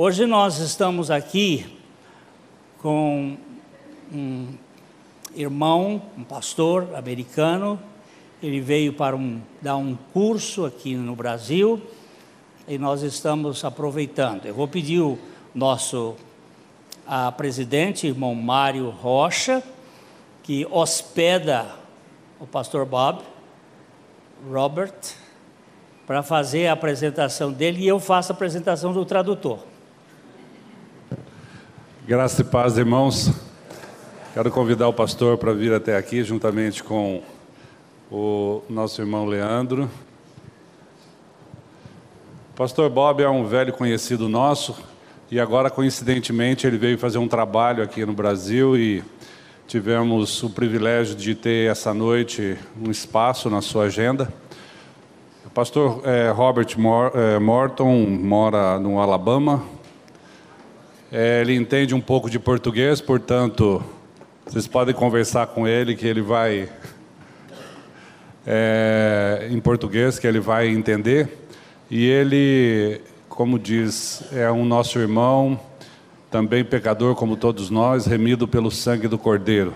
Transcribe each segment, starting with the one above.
Hoje nós estamos aqui com um irmão, um pastor americano. Ele veio para dar um curso aqui no Brasil e nós estamos aproveitando. Eu vou pedir o nosso presidente, irmão Mário Rocha, que hospeda o pastor Robert, para fazer a apresentação dele, e eu faço a apresentação do tradutor. Graça e paz, irmãos. Quero convidar o pastor para vir até aqui, juntamente com o nosso irmão Leandro. O pastor Bob é um velho conhecido nosso, e agora, coincidentemente, ele veio fazer um trabalho aqui no Brasil, e tivemos o privilégio de ter essa noite um espaço na sua agenda. O pastor Robert Morton mora no Alabama. Ele entende um pouco de português, portanto, vocês podem conversar com ele, que ele vai em português, que ele vai entender. E ele, como diz, é um nosso irmão, também pecador como todos nós, remido pelo sangue do Cordeiro.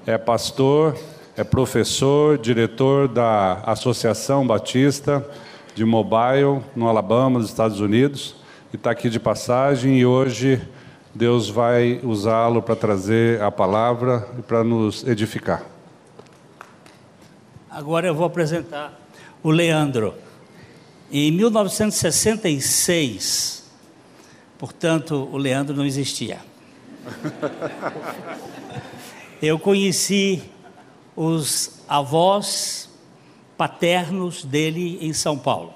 É pastor, é professor, diretor da Associação Batista de Mobile, no Alabama, nos Estados Unidos, e está aqui de passagem, e hoje Deus vai usá-lo para trazer a palavra e para nos edificar. Agora eu vou apresentar o Leandro. Em 1966, portanto, o Leandro não existia. Eu conheci os avós paternos dele em São Paulo.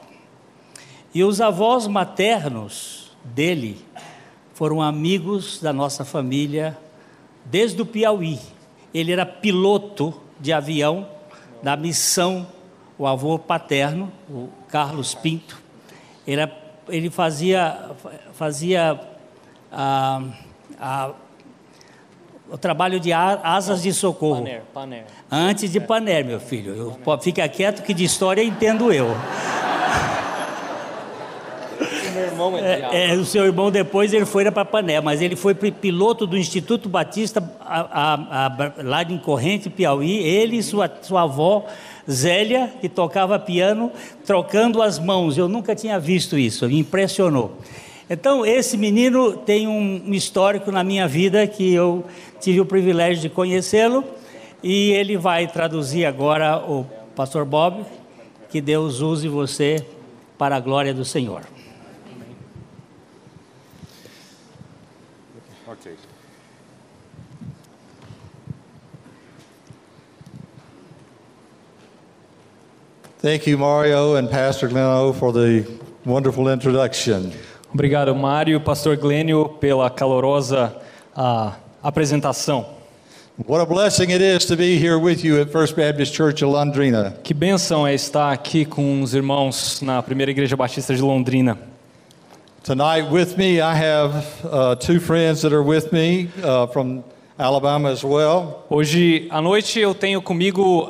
E os avós maternos dele foram amigos da nossa família desde o Piauí. Ele era piloto de avião da missão, o avô paterno, o Carlos Pinto. Ele fazia o trabalho de asas de socorro. Paner. Antes de Paner, meu filho. Fica quieto que de história entendo eu. Meu irmão o seu irmão depois ele foi para Paner, mas ele foi piloto do Instituto Batista lá em Corrente, Piauí. Ele e sua avó Zélia, que tocava piano, trocando as mãos. Eu nunca tinha visto isso, me impressionou. Então, esse menino tem um histórico na minha vida que eu tive o privilégio de conhecê-lo, e ele vai traduzir agora o pastor Bob. Que Deus use você para a glória do Senhor. Ok. Thank you, Mario and Pastor Gleno, for the wonderful introduction. Obrigado, Mário e pastor Glênio, pela calorosa apresentação. What a blessing it is to be here with you at First Baptist Church of Londrina. Que bênção é estar aqui com os irmãos na Primeira Igreja Batista de Londrina. Tonight with me I have two friends that are with me from Alabama as well. Hoje à noite eu tenho comigo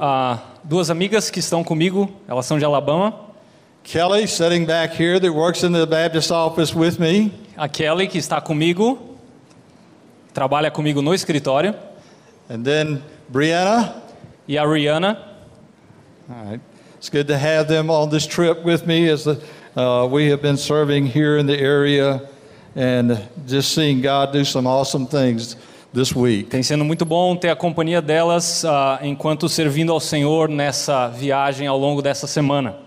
duas amigas que estão comigo, elas são de Alabama. Kelly, sitting back here, that works in the Baptist office with me. A Kelly, que está comigo, trabalha comigo no escritório. And then Brianna. E a Rihanna. All right. It's good to have them on this trip with me as we have been serving here in the area and just seeing God do some awesome things this week. Tem sido muito bom ter a companhia delas enquanto servindo ao Senhor nessa viagem ao longo dessa semana.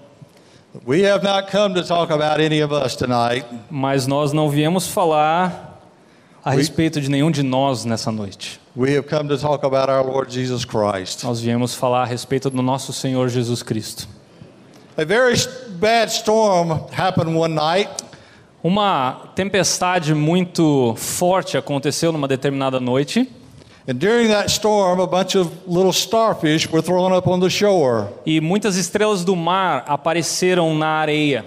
We have not come to talk about any of us tonight. Mas nós não viemos falar a respeito de nenhum de nós nessa noite. We have come to talk about our Lord Jesus Christ. Nós viemos falar a respeito do nosso Senhor Jesus Cristo. A very bad storm happened one night. Uma tempestade muito forte aconteceu numa determinada noite. And during that storm, a bunch of little starfish were thrown up on the shore. E muitas estrelas do mar apareceram na areia.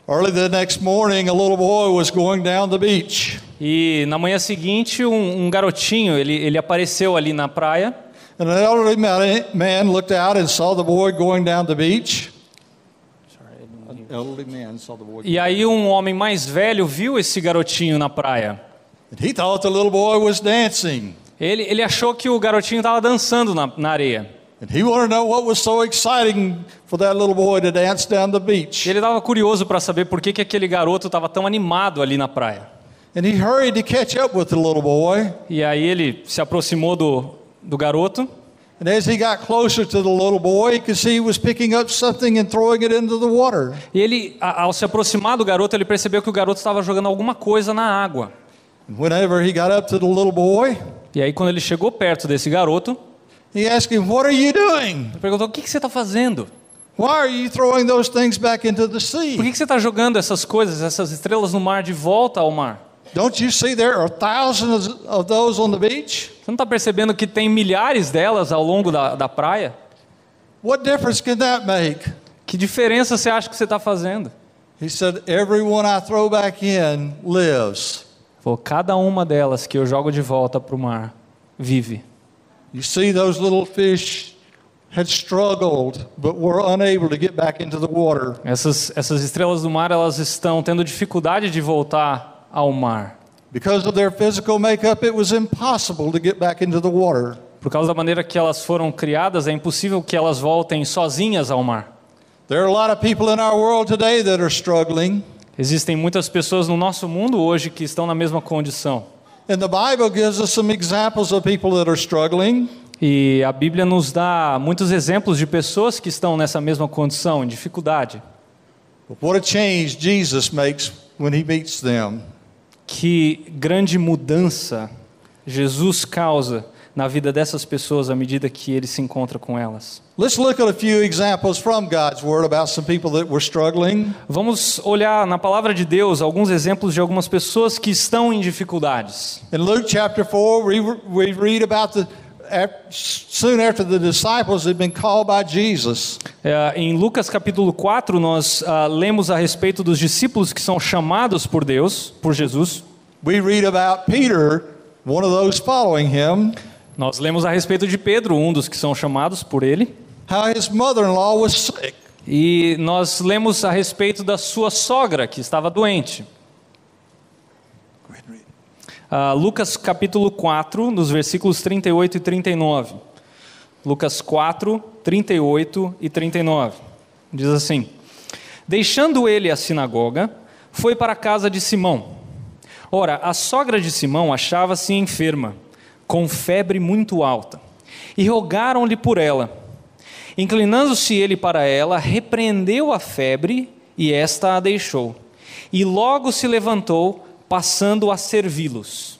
Early the next morning, a little boy was going down the beach. E na manhã seguinte, um garotinho, ele apareceu ali na praia. And an elderly man looked out and saw the boy going down the beach. elderly man saw the boy. E aí um homem mais velho viu esse garotinho na praia. And he thought the little boy was dancing. Ele achou que o garotinho estava dançando na areia. And he wanted to know what was so exciting for that little boy to dance down the beach. Ele estava curioso para saber por que aquele garoto estava tão animado ali na praia. And he hurried to catch up with the little boy. E aí ele se aproximou do garoto. And as he got closer to the little boy, he could see he was picking up something and throwing it into the water. E ele, ao se aproximar do garoto, ele percebeu que o garoto estava jogando alguma coisa na água. And whenever he got up to the little boy, E aí quando ele chegou perto desse garoto, he asked him, "What are you doing? ele perguntou: o que você está fazendo? Why are you throwing those things back into the Por sea? que você está jogando essas coisas, essas estrelas no mar de volta ao mar? Don't you see there are thousands of those on the beach? Você não está percebendo que tem milhares delas ao longo da praia? What difference can that make?" Que diferença você acha que você está fazendo? He said, "Everyone I throw back in lives." Falou: cada uma delas que eu jogo de volta para o mar vive. You see, those little fish had struggled, but were unable to get back into the water. Essas estrelas do mar, elas estão tendo dificuldade de voltar ao mar. Because of their physical makeup, it was impossible to get back into the water. Por causa da maneira que elas foram criadas, é impossível que elas voltem sozinhas ao mar. There are a lot of people in our world today that are struggling. Existem muitas pessoas no nosso mundo hoje que estão na mesma condição. And the Bible gives us some examples of people that are struggling. E a Bíblia nos dá muitos exemplos de pessoas que estão nessa mesma condição, em dificuldade. But what a change Jesus makes when he meets them. Que grande mudança Jesus causa na vida dessas pessoas à medida que ele se encontra com elas. Let's look at a few examples from God's Word about some people that were struggling. Vamos olhar na palavra de Deus alguns exemplos de algumas pessoas que estão em dificuldades. In Luke chapter 4, we read about soon after the disciples had been called by Jesus. Em Lucas capítulo 4, nós lemos a respeito dos discípulos que são chamados por Deus, por Jesus. We read about Peter, one of those following him. Nós lemos a respeito de Pedro, um dos que são chamados por ele. How his mother-in-law was sick. E nós lemos a respeito da sua sogra, que estava doente. Lucas capítulo 4, nos versículos 38 e 39. Lucas 4, 38 e 39. Diz assim: deixando ele a sinagoga, foi para a casa de Simão. Ora, a sogra de Simão achava-se enferma, com febre muito alta, e rogaram-lhe por ela. Inclinando-se ele para ela, repreendeu a febre, e esta a deixou. E logo se levantou, passando a servi-los.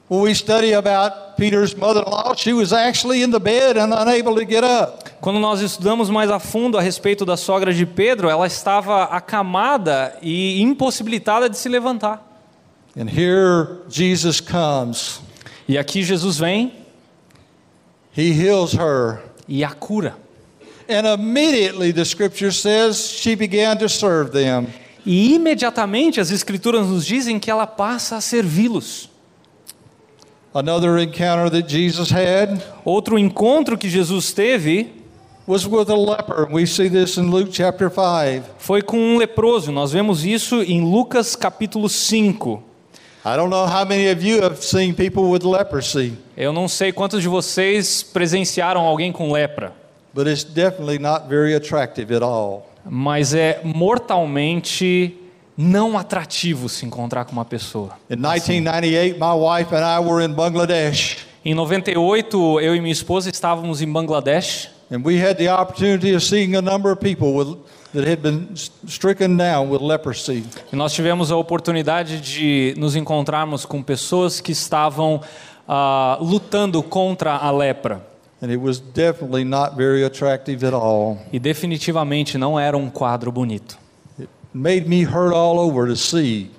When we study about Peter's mother-in-law, she was actually in the bed and unable to get up. Quando nós estudamos mais a fundo a respeito da sogra de Pedro, ela estava acamada e impossibilitada de se levantar. And here Jesus comes. E aqui Jesus vem He heals her. e a cura. And immediately the scripture says she began to serve them. E imediatamente as escrituras nos dizem que ela passa a servi-los. Another encounter that Jesus had Outro encontro que Jesus teve was with a leper. We see this in Luke chapter 5. foi com um leproso. Nós vemos isso em Lucas capítulo 5. I don't know how many of you have seen people with leprosy, Eu não sei quantos de vocês presenciaram alguém com lepra, but it's definitely not very attractive at all. mas é mortalmente não atrativo se encontrar com uma pessoa. In 1998, my wife and I were in Bangladesh, Em 98, eu e minha esposa estávamos em Bangladesh and we had the opportunity of seeing a number of people that had been stricken down with leprosy. e nós tivemos a oportunidade de nos encontrarmos com pessoas que estavam lutando contra a lepra. And it was definitely not very attractive at all. E definitivamente não era um quadro bonito. It made me hurt all over to see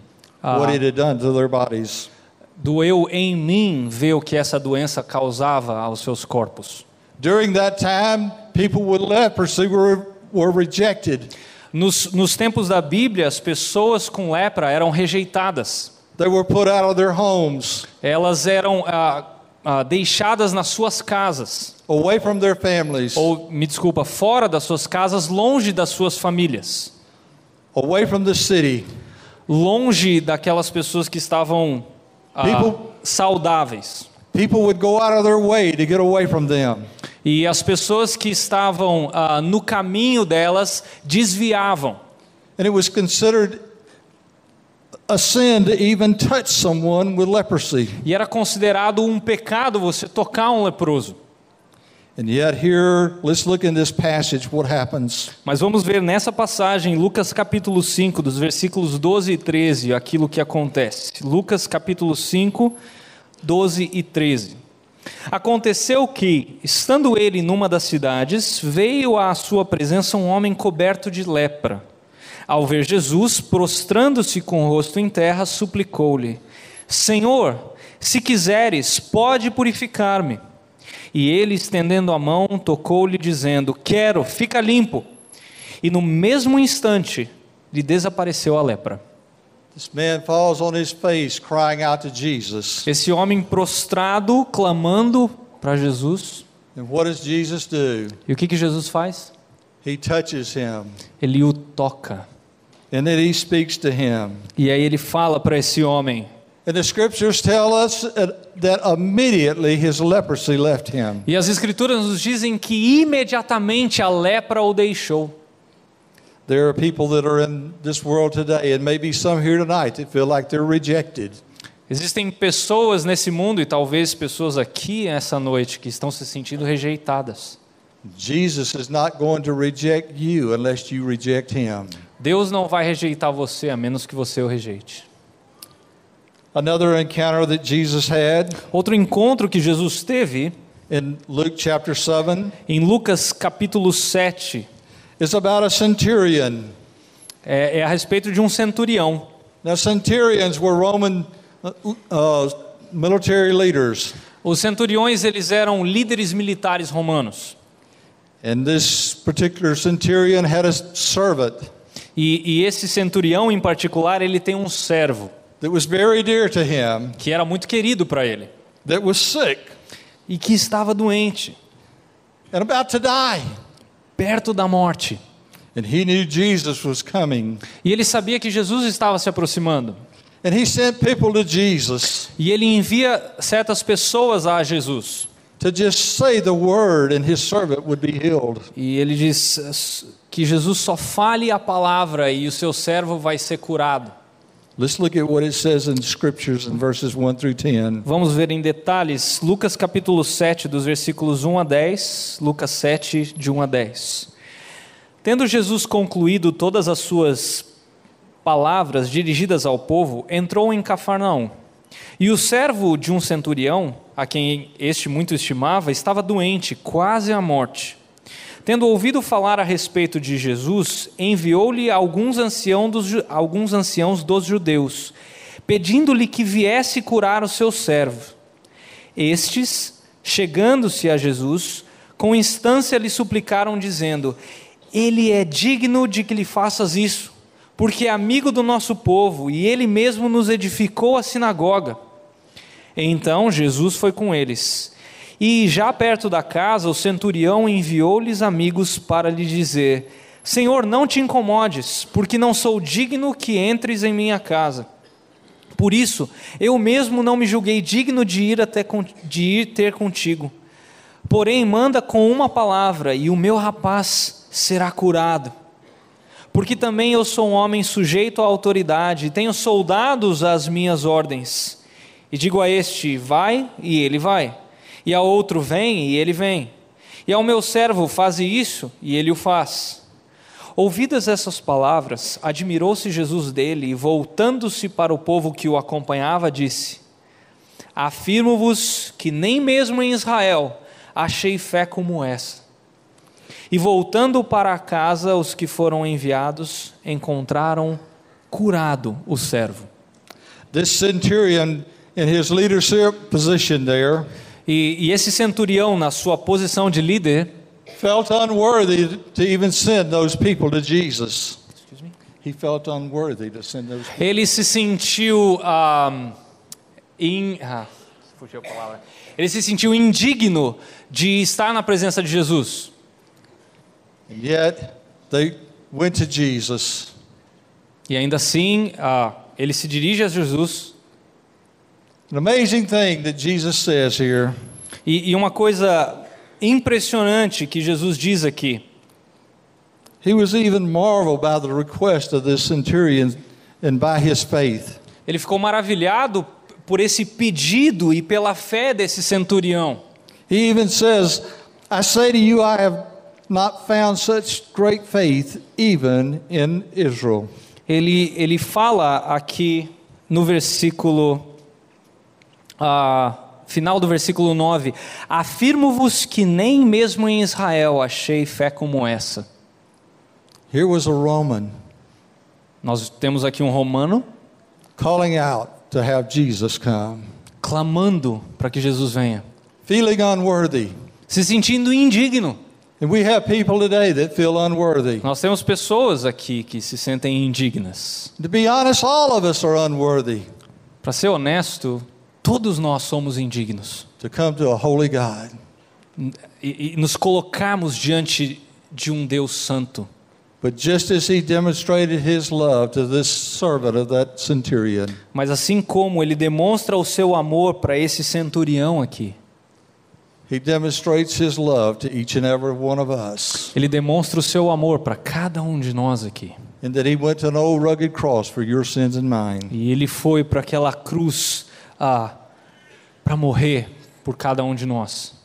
what it had done to their bodies. Doeu em mim ver o que essa doença causava aos seus corpos. During that time, people with leprosy were rejected. Nos tempos da Bíblia, as pessoas com lepra eram rejeitadas. They were put out of their homes, Elas eram deixadas nas suas casas. away from their families. Ou, me desculpa, fora das suas casas, longe das suas famílias. away from the city. longe daquelas pessoas que estavam People- saudáveis. People would go out of their way to get away from them. E as pessoas que estavam no caminho delas desviavam. And it was considered a sin to even touch someone with leprosy. E era considerado um pecado você tocar um leproso. And yet here, let's look in this passage what happens. Mas vamos ver nessa passagem, Lucas capítulo 5, dos versículos 12 e 13, aquilo que acontece. Lucas capítulo 5, 12 e 13. Aconteceu que, estando ele numa das cidades, veio à sua presença um homem coberto de lepra. Ao ver Jesus, prostrando-se com o rosto em terra, suplicou-lhe: Senhor, se quiseres, pode purificar-me. E ele, estendendo a mão, tocou-lhe, dizendo: Quero, fica limpo. E no mesmo instante, lhe desapareceu a lepra. This man falls on his face, crying out to Jesus. Esse homem prostrado, clamando para Jesus. And what does Jesus do? E o que Jesus faz? He touches him. Ele o toca. And then he speaks to him. E aí ele fala para esse homem. And the scriptures tell us that immediately his leprosy left him. E as escrituras nos dizem que imediatamente a lepra o deixou. There are people that are in this world today, and maybe some here tonight, that feel like they're rejected. Existem pessoas nesse mundo, e talvez pessoas aqui essa noite, que estão se sentindo rejeitadas. Jesus is not going to reject you unless you reject him. Deus não vai rejeitar você, a menos que você o rejeite. Another encounter that Jesus had Outro encontro que Jesus teve, in Luke chapter 7 em Lucas capítulo 7, is about a centurion. é a respeito de um centurião. Now, centurions were Roman military leaders. Os centuriões, eles eram líderes militares romanos. And this particular centurion had a servant E esse centurião em particular, ele tem um servo, that was very dear to him, que era muito querido para ele, that was sick e que estava doente, and about to die. perto da morte. And he knew Jesus was coming. E ele sabia que Jesus estava se aproximando. And he sent people to Jesus E ele envia certas pessoas a Jesus. to just say the word and his servant would be healed. E ele diz que Jesus só fale a palavra e o seu servo vai ser curado. Let's look at what it says in scriptures in verses 1 through 10. Vamos ver em detalhes Lucas capítulo 7, dos versículos 1 a 10, Lucas 7, de 1 a 10. Tendo Jesus concluído todas as suas palavras dirigidas ao povo, entrou em Cafarnaum. E o servo de um centurião, a quem este muito estimava, estava doente, quase à morte. Tendo ouvido falar a respeito de Jesus, enviou-lhe alguns anciãos dos judeus, pedindo-lhe que viesse curar o seu servo. Estes, chegando-se a Jesus, com instância lhe suplicaram, dizendo: Ele é digno de que lhe faças isso, porque é amigo do nosso povo, e ele mesmo nos edificou a sinagoga. Então Jesus foi com eles. E já perto da casa, o centurião enviou-lhes amigos para lhe dizer: Senhor, não te incomodes, porque não sou digno que entres em minha casa. Por isso, eu mesmo não me julguei digno de ir ter contigo. Porém, manda com uma palavra, e o meu rapaz será curado. Porque também eu sou um homem sujeito à autoridade, e tenho soldados às minhas ordens. E digo a este: vai, e ele vai. E ao outro: vem, e ele vem. E ao meu servo: faze isso, e ele o faz. Ouvidas essas palavras, admirou-se Jesus dele, e voltando-se para o povo que o acompanhava, disse: Afirmo-vos que nem mesmo em Israel achei fé como essa. E voltando para casa, os que foram enviados encontraram curado o servo. This centurion in his leadership position there E esse centurião, na sua posição de líder, felt unworthy to even send those people to Jesus. He felt unworthy to send those people. ele se sentiu fugiu a palavra. Ele se sentiu indigno de estar na presença de Jesus. And yet they went to Jesus. E ainda assim, ele se dirige a Jesus. An amazing thing that Jesus says here. E uma coisa impressionante que Jesus diz aqui. He was even marveled by the request of this centurion and by his faith. Ele ficou maravilhado por esse pedido e pela fé desse centurião. He even says, I say to you, I have not found such great faith even in Israel. Ele fala aqui no versículo, final do versículo 9, afirmo-vos que nem mesmo em Israel achei fé como essa. Here was a Roman Nós temos aqui um romano calling out to have Jesus come, clamando para que Jesus venha, feeling unworthy. se sentindo indigno. And we have people today that feel unworthy. Nós temos pessoas aqui que se sentem indignas. To be honest, all of us are unworthy Para ser honesto, todos nós somos indignos. to come to a holy God. E nos colocarmos diante de um Deus santo. But just as he demonstrated his love to this servant of that centurion, Mas assim como ele demonstra o seu amor para esse centurião aqui, he demonstrates his love to each and every one of us. ele demonstra o seu amor para cada um de nós aqui. And that he went to an old rugged cross for your sins and mine. E ele foi para aquela cruz para morrer por cada um de nós.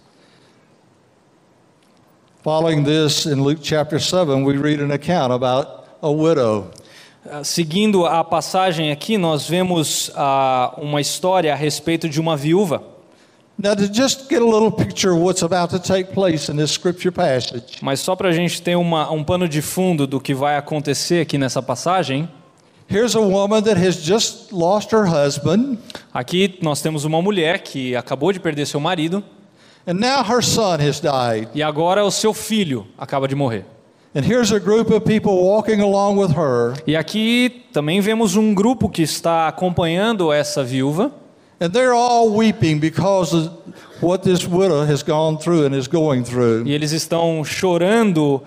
Following this, in Luke chapter 7, we read an account about a widow. Seguindo a passagem aqui, nós vemos uma história a respeito de uma viúva. Now, to just get a little picture of what's about to take place in this scripture passage, Mas só para a gente ter um pano de fundo do que vai acontecer aqui nessa passagem, here's a woman that has just lost her husband, aqui nós temos uma mulher que acabou de perder seu marido and now her son has died. e agora o seu filho acaba de morrer. And here's a group of people walking along with her, E aqui também vemos um grupo que está acompanhando essa viúva. and they're all weeping because of what this widow has gone through and is going through. E eles estão chorando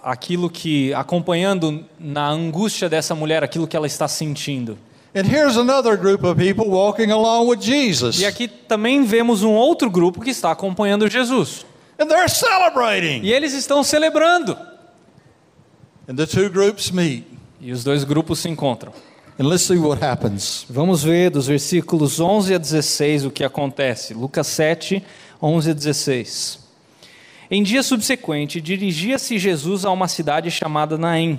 aquilo que, acompanhando na angústia dessa mulher, aquilo que ela está sentindo. And here's another group of people walking along with Jesus, E aqui também vemos um outro grupo que está acompanhando Jesus. and they're celebrating. E eles estão celebrando. And the two groups meet. E os dois grupos se encontram. And let's see what happens. Vamos ver dos versículos 11 a 16 o que acontece. Lucas 7, 11 a 16. Em dia subsequente, dirigia-se Jesus a uma cidade chamada Naim.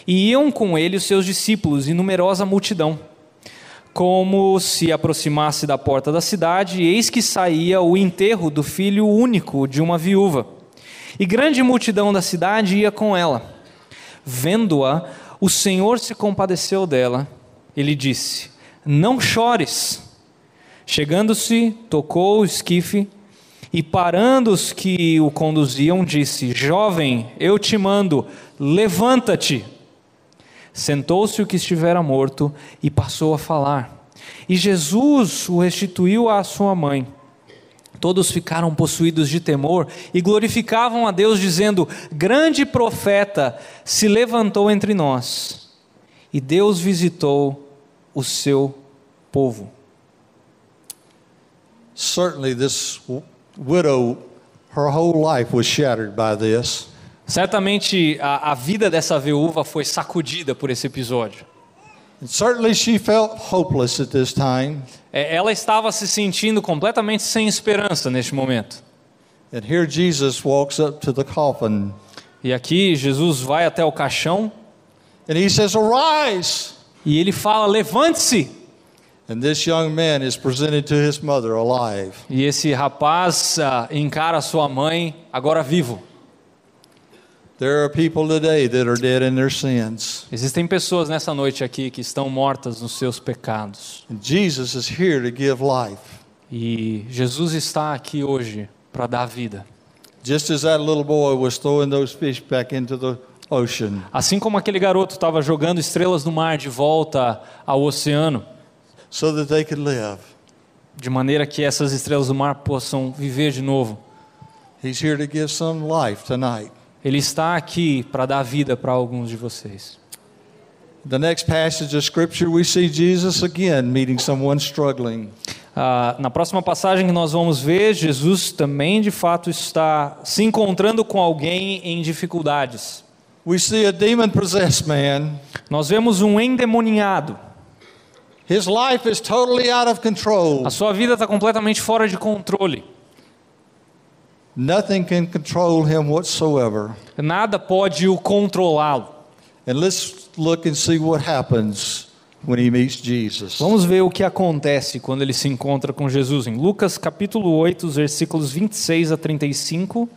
E iam com ele os seus discípulos e numerosa multidão. Como se aproximasse da porta da cidade, eis que saía o enterro do filho único de uma viúva. E grande multidão da cidade ia com ela. Vendo-a, o Senhor se compadeceu dela. Ele disse: não chores. Chegando-se, tocou o esquife e, parando os que o conduziam, disse: jovem, eu te mando, levanta-te. Sentou-se o que estivera morto e passou a falar. E Jesus o restituiu à sua mãe. Todos ficaram possuídos de temor e glorificavam a Deus, dizendo: grande profeta se levantou entre nós, e Deus visitou o seu povo. Certainly this widow, her whole life was shattered by this. Certamente a vida dessa viúva foi sacudida por esse episódio. And certainly she felt hopeless at this time. Ela estava se sentindo completamente sem esperança neste momento. And here Jesus walks up to the coffin E aqui Jesus vai até o caixão and he says, arise. e ele fala: levante-se. And this young man is presented to his mother alive. E esse rapaz encara sua mãe agora vivo. There are people today that are dead in their sins. Existem pessoas nessa noite aqui que estão mortas nos seus pecados. And Jesus is here to give life. E Jesus está aqui hoje para dar vida. Just as that little boy was throwing those fish back into the ocean, Assim como aquele garoto estava jogando estrelas do mar de volta ao oceano, so that they could live. de maneira que essas estrelas do mar possam viver de novo. He's here to give some life tonight. Ele está aqui para dar vida para alguns de vocês. The next passage of Scripture, we see Jesus again meeting someone struggling. Na próxima passagem que nós vamos ver, Jesus também de fato está se encontrando com alguém em dificuldades. We see a demon-possessed man. Nós vemos um endemoniado. His life is totally out of control. A sua vida está completamente fora de controle. Nothing can control him whatsoever. Nada pode o controlá-lo. And let's look and see what happens when he meets Jesus. Vamos ver o que acontece quando ele se encontra com Jesus em Lucas capítulo 8, os versículos 26 a 35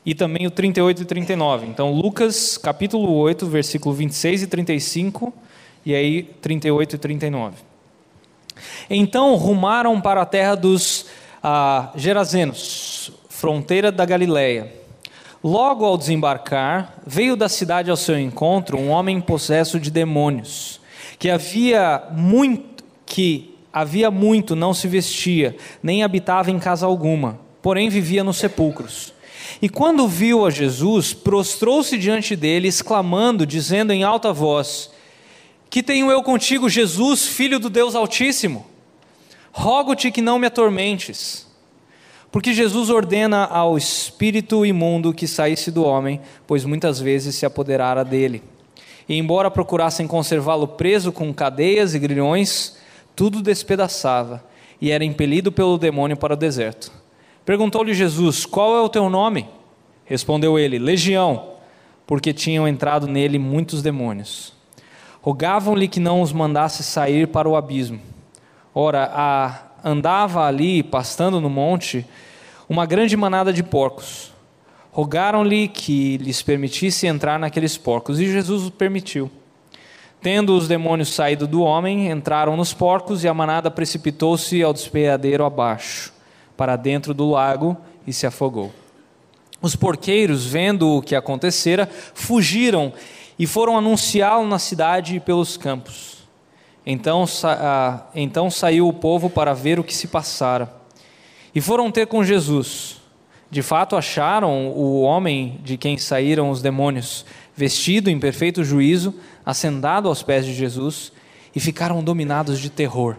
e também o 38 e 39. Então Lucas capítulo 8, versículo 26 e 35 e aí 38 e 39. Então rumaram para a terra dos Gerazenos, fronteira da Galileia. Logo ao desembarcar, veio da cidade ao seu encontro um homem possesso de demônios, que havia muito não se vestia, nem habitava em casa alguma, porém vivia nos sepulcros. E quando viu a Jesus, prostrou-se diante dele, exclamando, dizendo em alta voz: Que tenho eu contigo, Jesus, Filho do Deus Altíssimo? Rogo-te que não me atormentes. Porque Jesus ordena ao espírito imundo que saísse do homem, pois muitas vezes se apoderara dele. E embora procurassem conservá-lo preso com cadeias e grilhões, tudo despedaçava, e era impelido pelo demônio para o deserto. Perguntou-lhe Jesus: Qual é o teu nome? Respondeu ele: Legião, porque tinham entrado nele muitos demônios. Rogavam-lhe que não os mandasse sair para o abismo. Ora, andava ali, pastando no monte, uma grande manada de porcos. Rogaram-lhe que lhes permitisse entrar naqueles porcos, e Jesus o permitiu. Tendo os demônios saído do homem, entraram nos porcos, e a manada precipitou-se ao despeadeiro abaixo, para dentro do lago, e se afogou. Os porqueiros, vendo o que acontecera, fugiram e foram anunciá-lo na cidade e pelos campos. Então saiu o povo para ver o que se passara. E foram ter com Jesus. De fato acharam o homem de quem saíram os demônios, vestido em perfeito juízo, assentado aos pés de Jesus, e ficaram dominados de terror.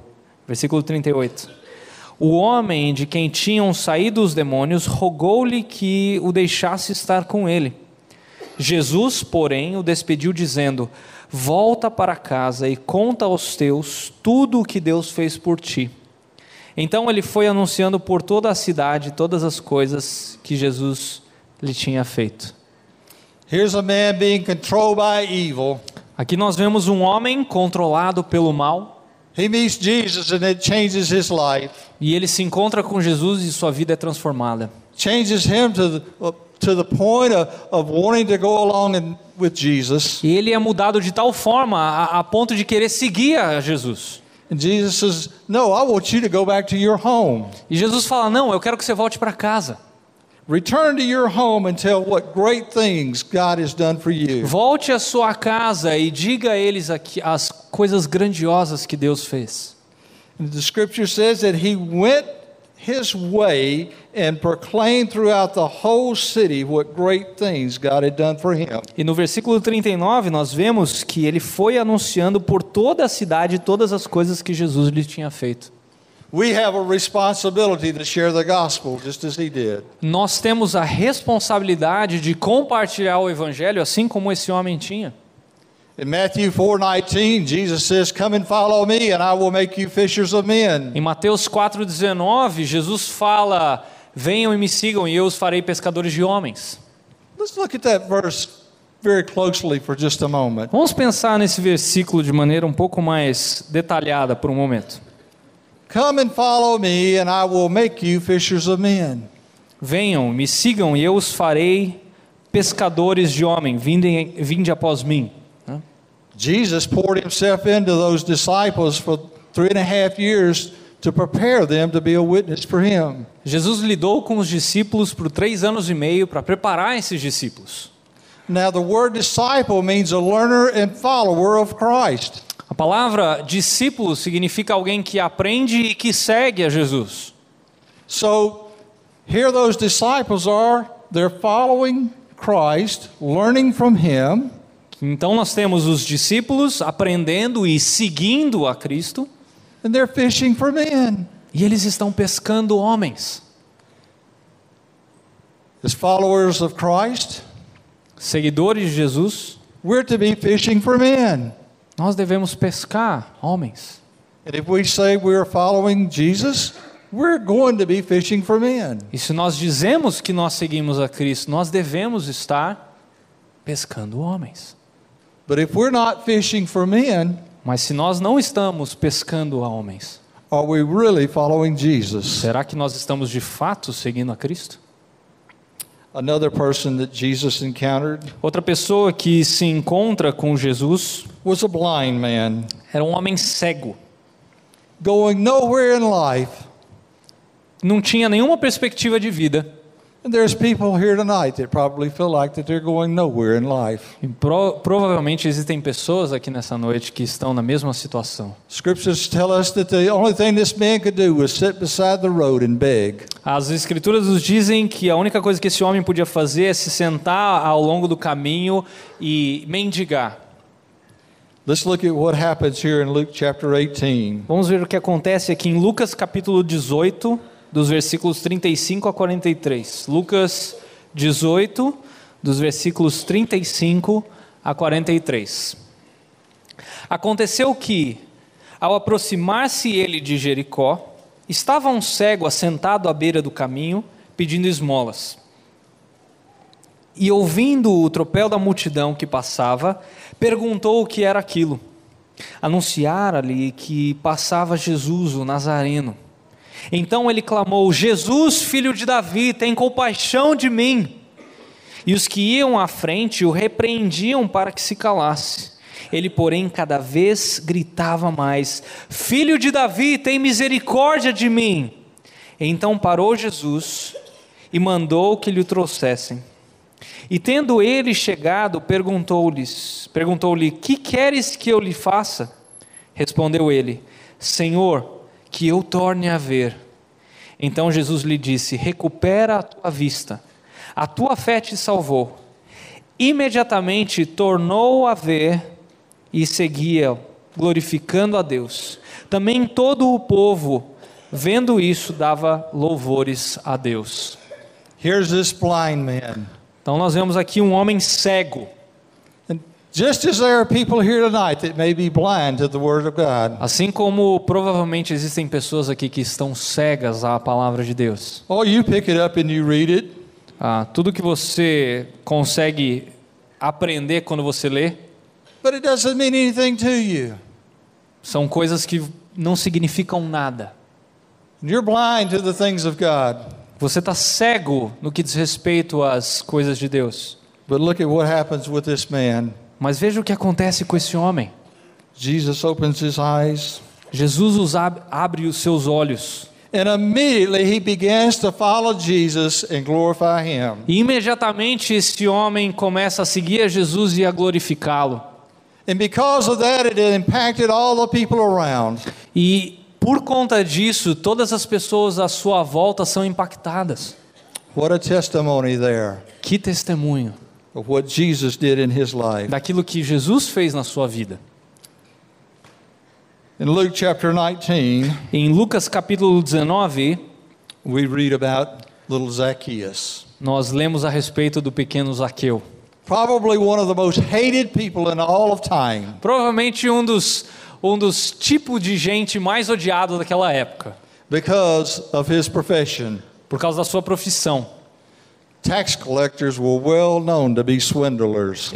Versículo 38. O homem de quem tinham saído os demônios rogou-lhe que o deixasse estar com ele. Jesus, porém, o despediu dizendo: Volta para casa e conta aos teus tudo o que Deus fez por ti. Então ele foi anunciando por toda a cidade todas as coisas que Jesus lhe tinha feito. Here's a man being controlled by evil. Aqui nós vemos um homem controlado pelo mal. He meets Jesus and it changes his life. E ele se encontra com Jesus e sua vida é transformada. Changes him to the point of wanting to go along with Jesus. E ele é mudado de tal forma a ponto de querer seguir a Jesus. And Jesus says, "No, I want you to go back to your home." E Jesus fala: Não, eu quero que você volte para casa. Return to your home and tell what great things God has done for you. Volte à sua casa e diga a eles aqui as coisas grandiosas que Deus fez. And the scripture says that he went his way and proclaimed throughout the whole city what great things God had done for him. E no versículo 39 nós vemos que ele foi anunciando por toda a cidade todas as coisas que Jesus lhe tinha feito. We have a responsibility to share the gospel just as he did. Nós temos a responsabilidade de compartilhar o evangelho assim como esse homem tinha. In Matthew 4:19, Jesus says, "Come and follow me and I will make you fishers of men." Em Mateus 4:19, Jesus fala: Venham e me sigam e eu os farei pescadores de homens. Let's look at that verse very closely for just a moment. Vamos pensar nesse versículo de maneira um pouco mais detalhada por um momento. Come and follow me and I will make you fishers of men. Venham, me sigam e eu os farei pescadores de homem. Vinde após mim. Jesus poured himself into those disciples for 3.5 years to prepare them to be a witness for him. Jesus lidou com os discípulos por 3 anos e meio para preparar esses discípulos. Now the word disciple means a learner and follower of Christ. A palavra discípulo significa alguém que aprende e que segue a Jesus. So here those disciples are, they're following Christ, learning from him. Então nós temos os discípulos aprendendo e seguindo a Cristo, and they're fishing for men. e eles estão pescando homens. As followers of Christ, Seguidores de Jesus, we're to be fishing for men. nós devemos pescar homens. And if we say we're following Jesus, we're going to be fishing for men. E se nós dizemos que nós seguimos a Cristo, nós devemos estar pescando homens. But if we're not fishing for men, Mas se nós não estamos pescando homens, are we really following Jesus? será que nós estamos de fato seguindo a Cristo? Another person that Jesus encountered Outra pessoa que se encontra com Jesus was a blind man, era um homem cego. going nowhere in life. Não tinha nenhuma perspectiva de vida. And there's people here tonight that probably feel like that they're going nowhere in life. E provavelmente existem pessoas aqui nessa noite que estão na mesma situação. Scriptures tell us that the only thing this man could do was sit beside the road and beg. As Escrituras nos dizem que a única coisa que esse homem podia fazer é se sentar ao longo do caminho e mendigar. Let's look at what happens here in Luke chapter 18. Vamos ver o que acontece aqui em Lucas capítulo 18, dos versículos 35 a 43. Lucas 18, dos versículos 35 a 43. Aconteceu que, ao aproximar-se ele de Jericó, estava um cego assentado à beira do caminho, pedindo esmolas. E ouvindo o tropel da multidão que passava, perguntou o que era aquilo. Anunciara-lhe que passava Jesus, o Nazareno. Então ele clamou: Jesus, filho de Davi, tem compaixão de mim. E os que iam à frente o repreendiam para que se calasse. Ele, porém, cada vez gritava mais: Filho de Davi, tem misericórdia de mim. Então parou Jesus e mandou que lhe o trouxessem. E tendo ele chegado, perguntou-lhe: Que queres que eu lhe faça? Respondeu ele: Senhor, que eu torne a ver. Então Jesus lhe disse: recupera a tua vista, a tua fé te salvou. Imediatamente tornou a ver e seguia, glorificando a Deus. Também todo o povo, vendo isso, dava louvores a Deus. Here's this blind man. Então nós vemos aqui um homem cego. And just as there are people here tonight that may be blind to the Word of God. Assim como provavelmente existem pessoas aqui que estão cegas à palavra de Deus. Oh, you pick it up and you read it. Tudo que você consegue aprender quando você lê, But it doesn't mean anything to you. são coisas que não significam nada. And you're blind to the things of God. Você está cego no que diz respeito às coisas de Deus. But look at what happens with this man. Mas veja o que acontece com esse homem. Jesus opens his eyes. Jesus abre os seus olhos. And immediately he begins to follow Jesus and glorify him. E imediatamente esse homem começa a seguir a Jesus e a glorificá-lo. And because of that, it impacted all the people around. E por conta disso, todas as pessoas à sua volta são impactadas. What a testimony there Que testemunho of what Jesus did in his life. daquilo que Jesus fez na sua vida. In Luke chapter 19, Em Lucas capítulo 19, we read about little Zacchaeus. nós lemos a respeito do pequeno Zaqueu. Probably one of the most hated people in all of time. Provavelmente um dos tipos de gente mais odiado daquela época, Because of his profession. por causa da sua profissão. Tax collectors were well known to be swindlers.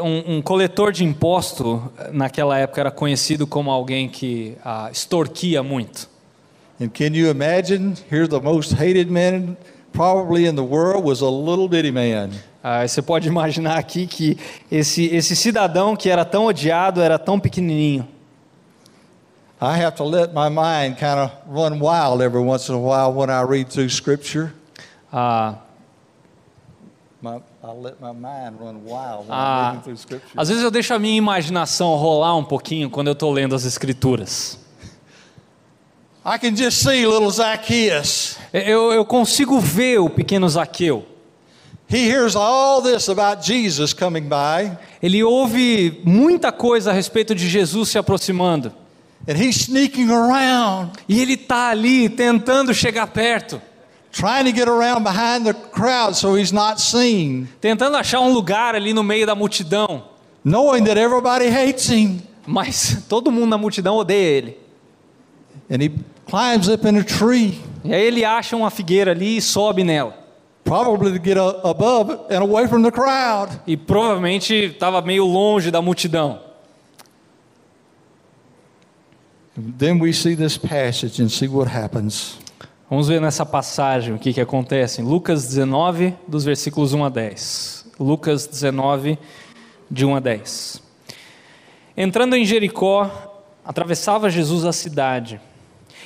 Um coletor de imposto naquela época era conhecido como alguém que extorquia muito. And can you imagine, here the most hated man probably in the world was a little bitty man. Você pode imaginar aqui que esse cidadão que era tão odiado era tão pequenininho. I have to let my mind kind of run wild every once in a while when I read through Scripture. I let my mind run wild when I'm reading through Scripture. Às vezes eu deixo a minha imaginação rolar um pouquinho quando eu estou lendo as Escrituras. I can just see little Zacchaeus. Eu consigo ver o pequeno Zaqueu. He hears all this about Jesus coming by, Ele ouve muita coisa a respeito de Jesus se aproximando. and he's sneaking around, E ele está ali tentando chegar perto, trying to get around behind the crowd so he's not seen, tentando achar um lugar ali no meio da multidão. knowing that everybody hates him. Mas todo mundo na multidão odeia ele. And he climbs up in a tree, E aí ele acha uma figueira ali e sobe nela. probably to get above and away from the crowd. E provavelmente estava meio longe da multidão. Then we see this passage and see what happens. Vamos ver nessa passagem o que acontece. Em Lucas 19, dos versículos 1 a 10. Lucas 19, de 1 a 10. Entrando em Jericó, atravessava Jesus a cidade.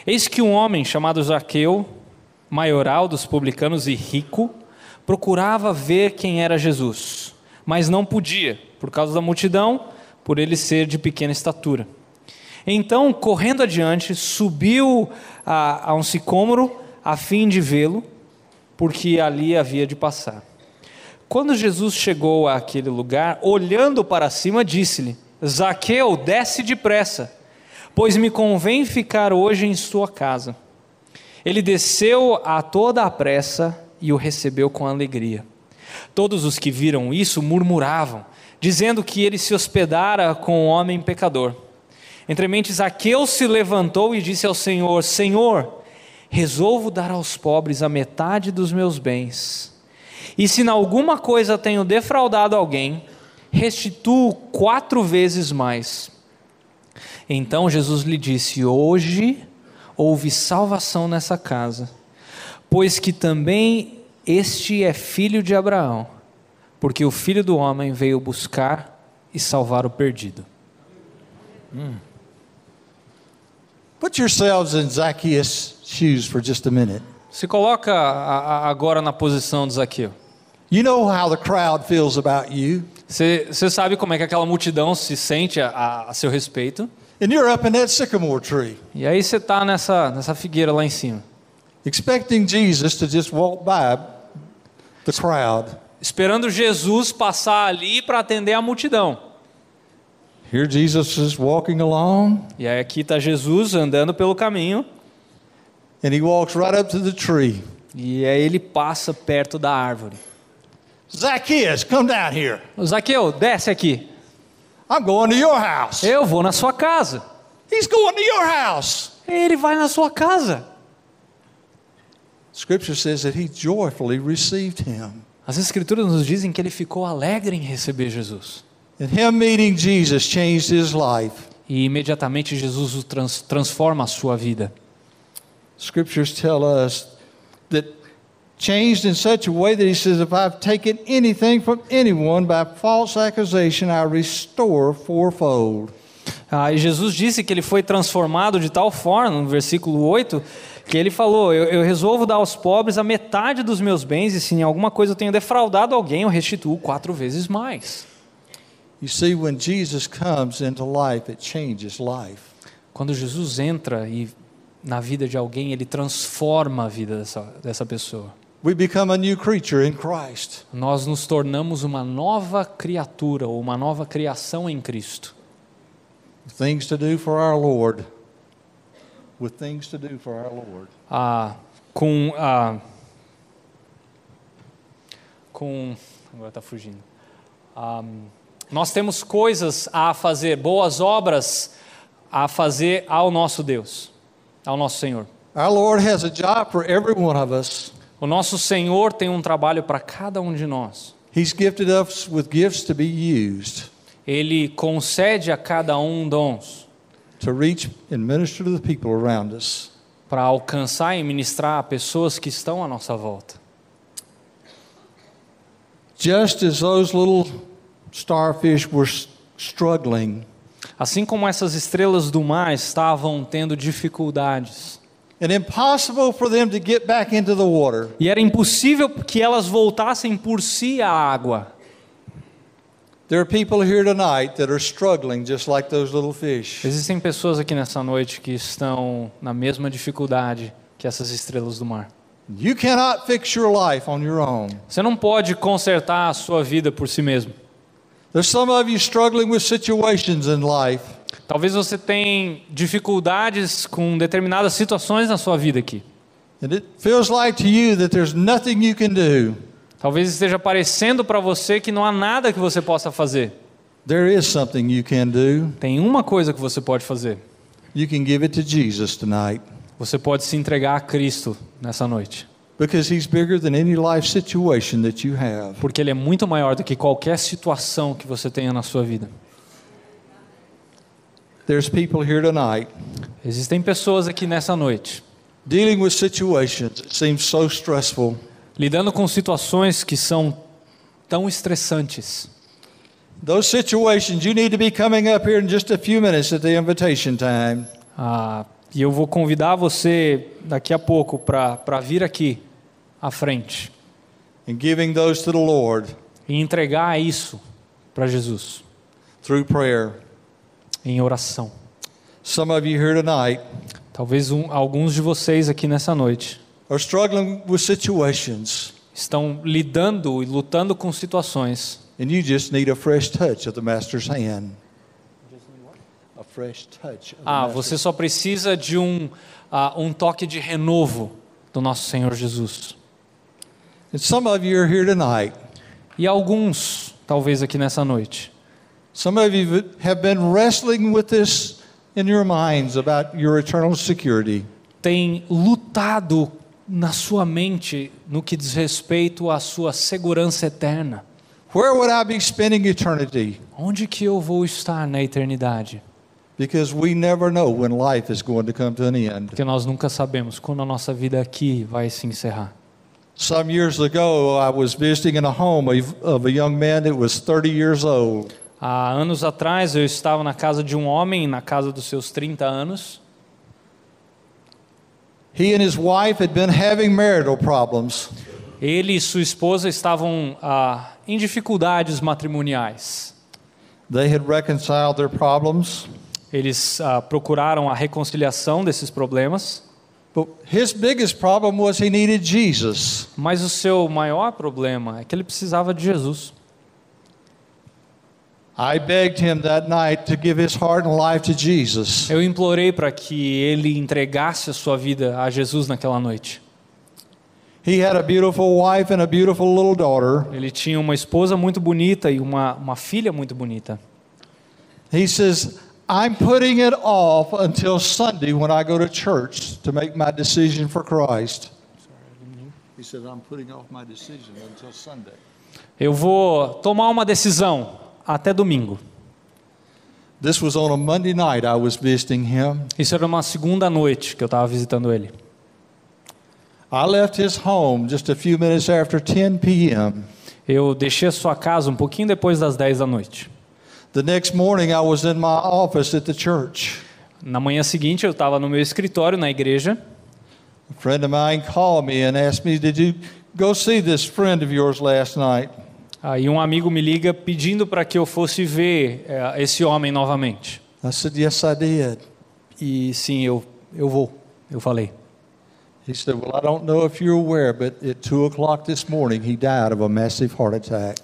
Eis que um homem chamado Zaqueu, maioral dos publicanos e rico, procurava ver quem era Jesus, mas não podia, por causa da multidão, por ele ser de pequena estatura. Então, correndo adiante, subiu a um sicômoro a fim de vê-lo, porque ali havia de passar. Quando Jesus chegou àquele lugar, olhando para cima, disse-lhe: Zaqueu, desce depressa, pois me convém ficar hoje em sua casa. Ele desceu a toda a pressa e o recebeu com alegria. Todos os que viram isso murmuravam, dizendo que ele se hospedara com um homem pecador. Entremente Zaqueu se levantou e disse ao Senhor: Senhor, resolvo dar aos pobres a metade dos meus bens. E se em alguma coisa tenho defraudado alguém, restituo 4 vezes mais. Então Jesus lhe disse: hoje houve salvação nessa casa, pois que também este é filho de Abraão, porque o Filho do Homem veio buscar e salvar o perdido. Put yourselves in Zacchaeus' shoes for just a minute. Se coloca agora na posição de Zaqueu. You know how the crowd feels about you, Você sabe como é que aquela multidão se sente a seu respeito. and you're up in that sycamore tree, E aí você está nessa figueira lá em cima, expecting Jesus to just walk by the crowd. esperando Jesus passar ali para atender a multidão. Here Jesus is walking along, E aí aqui está Jesus andando pelo caminho, and he walks right up to the tree. e aí ele passa perto da árvore. Zacchaeus, come down here. Zaqueu, desce aqui. I'm going to your house. Eu vou na sua casa. He's going to your house. Ele vai na sua casa. Scripture says that he joyfully received him. As escrituras nos dizem que ele ficou alegre em receber Jesus. And him meeting Jesus changed his life. E imediatamente Jesus o transforma a sua vida. Scriptures tell us that changed in such a way that he says, if I've taken anything from anyone by false accusation, I restore fourfold. E Jesus disse que ele foi transformado de tal forma, no versículo 8, que ele falou: eu resolvo dar aos pobres a metade dos meus bens, e se em alguma coisa eu tenho defraudado alguém, eu restituo 4 vezes mais. You see, when Jesus comes into life, it changes life. Quando Jesus entra na vida de alguém, ele transforma a vida dessa pessoa. We become a new creature in Christ. Nós nos tornamos uma nova criatura, ou uma nova criação em Cristo. Things to do for our Lord. With things to do for our Lord. Agora está fugindo. Nós temos coisas a fazer, boas obras a fazer ao nosso Deus, ao nosso Senhor. Our Lord has a job for every one of us. O nosso Senhor tem um trabalho para cada um de nós. He's gifted us with gifts to be used Ele concede a cada um dons to reach and minister to the people around us. para alcançar e ministrar a pessoas que estão à nossa volta. Just as those little starfish were struggling, Assim como essas estrelas do mar estavam tendo dificuldades, and impossible for them to get back into the water, e era impossível que elas voltassem por si à água, there are people here tonight that are struggling just like those little fish. existem pessoas aqui nessa noite que estão na mesma dificuldade que essas estrelas do mar. You cannot fix your life on your own. Você não pode consertar a sua vida por si mesmo. There's some of you struggling with situations in life. Talvez você tenha dificuldades com determinadas situações na sua vida aqui. And it feels like to you that there's nothing you can do. Talvez esteja parecendo para você que não há nada que você possa fazer. There is something you can do. Tem uma coisa que você pode fazer. You can give it to Jesus tonight. Você pode se entregar a Cristo nessa noite. Because He's bigger than any life situation that you have. Porque Ele é muito maior do que qualquer situação que você tenha na sua vida. There's people here tonight Existem pessoas aqui nessa noite dealing with situations that seem so stressful. lidando com situações que são tão estressantes. Those situations, you need to be coming up here in just a few minutes at the invitation time. E eu vou convidar você daqui a pouco para vir aqui à frente And giving those to the Lord e entregar isso para Jesus through prayer. em oração. Some of you here tonight Talvez alguns de vocês aqui nessa noite are struggling with situations, estão lidando e lutando com situações and you just need a fresh touch of the Master's hand. A fresh touch of the Master's você só precisa de um toque de renovo do nosso Senhor Jesus. And some of you are here tonight. E alguns, talvez aqui nessa noite, Some of you have been wrestling with this in your minds about your eternal security. têm lutado na sua mente no que diz respeito à sua segurança eterna. Where would I be spending eternity? Onde que eu vou estar na eternidade? Because we never know when life is going to come to an end. Porque nós nunca sabemos quando a nossa vida aqui vai se encerrar. Some years ago, I was visiting in a home of a young man that was 30 years old. Há anos atrás eu estava na casa de um homem, na casa dos seus 30 anos. He and his wife had been having marital problems. Ele e sua esposa estavam em dificuldades matrimoniais. They had reconciled their problems, Eles procuraram a reconciliação desses problemas, but his biggest problem was he needed Jesus. mas o seu maior problema é que ele precisava de Jesus. I begged him that night to give his heart and life to Jesus. Eu implorei para que ele entregasse a sua vida a Jesus naquela noite. He had a beautiful wife and a beautiful little daughter. Ele tinha uma esposa muito bonita e uma filha muito bonita. He says, I'm putting it off until Sunday when I go to church to make my decision for Christ. He said, I'm putting off my decision until Sunday. Eu vou tomar uma decisão até domingo. This was on a Monday night I was visiting him. Isso era uma segunda noite que eu estava visitando ele. I left his home just a few minutes after 10 p.m. Eu deixei a sua casa um pouquinho depois das 10 da noite. The next morning I was in my office at the church. Na manhã seguinte eu estava no meu escritório na igreja. A friend of mine called me and asked me, did you go see this friend of yours last night? Aí um amigo me liga pedindo para que eu fosse ver esse homem novamente. I said, yes, I did. E sim, eu vou. Eu falei. He said, well, I don't know if you're aware, but at 2 o'clock this morning, he died of a massive heart attack.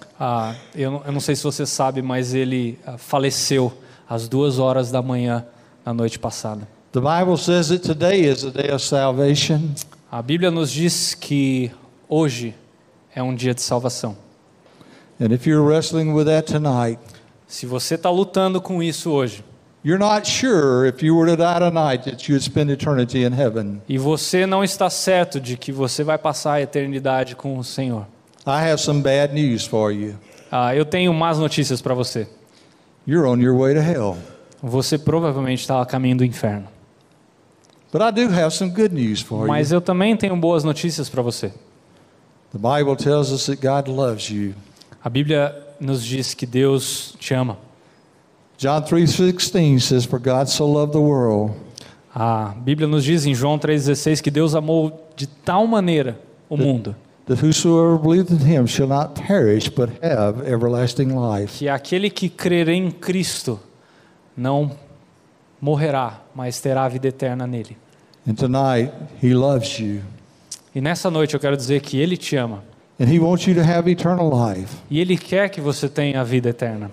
Eu não sei se você sabe, mas ele faleceu às 2 horas da manhã na noite passada. The Bible says that today is the day of salvation. A Bíblia nos diz que hoje é um dia de salvação. And if you're wrestling with that tonight, Se você está lutando com isso hoje, you're not sure if you were to die tonight that you would spend eternity in heaven. e você não está certo de que você vai passar a eternidade com o Senhor, I have some bad news for you. eu tenho más notícias para você. You're on your way to hell. Você provavelmente está a caminho do inferno. But I do have some good news for Mas you. eu também tenho boas notícias para você. The Bible tells us that God loves you. A Bíblia nos diz que Deus te ama. John 3:16 says, for God so loved the world. A Bíblia nos diz em João 3,16 que Deus amou de tal maneira o mundo That whosoever believeth in him shall not perish, but have everlasting life. que aquele que crer em Cristo não morrerá, mas terá a vida eterna nele. And tonight, he loves you. E nessa noite eu quero dizer que Ele te ama. And He wants you to have eternal life. E Ele quer que você tenha a vida eterna.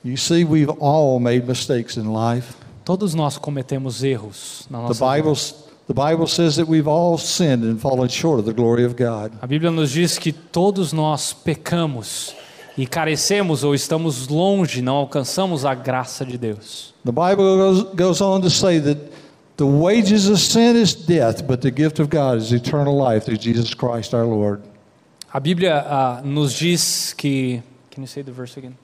You see, we've all made mistakes in life. Todos nós cometemos erros na The nossa vida. Bible says that we've all sinned and fallen short of the glory of God. A Bíblia nos diz que todos nós pecamos e carecemos ou estamos longe, não alcançamos a graça de Deus. The Bible goes on to say that the wages of sin is death, but the gift of God is eternal life through Jesus Christ our Lord. A Bíblia nos diz que... Can you say the verse again?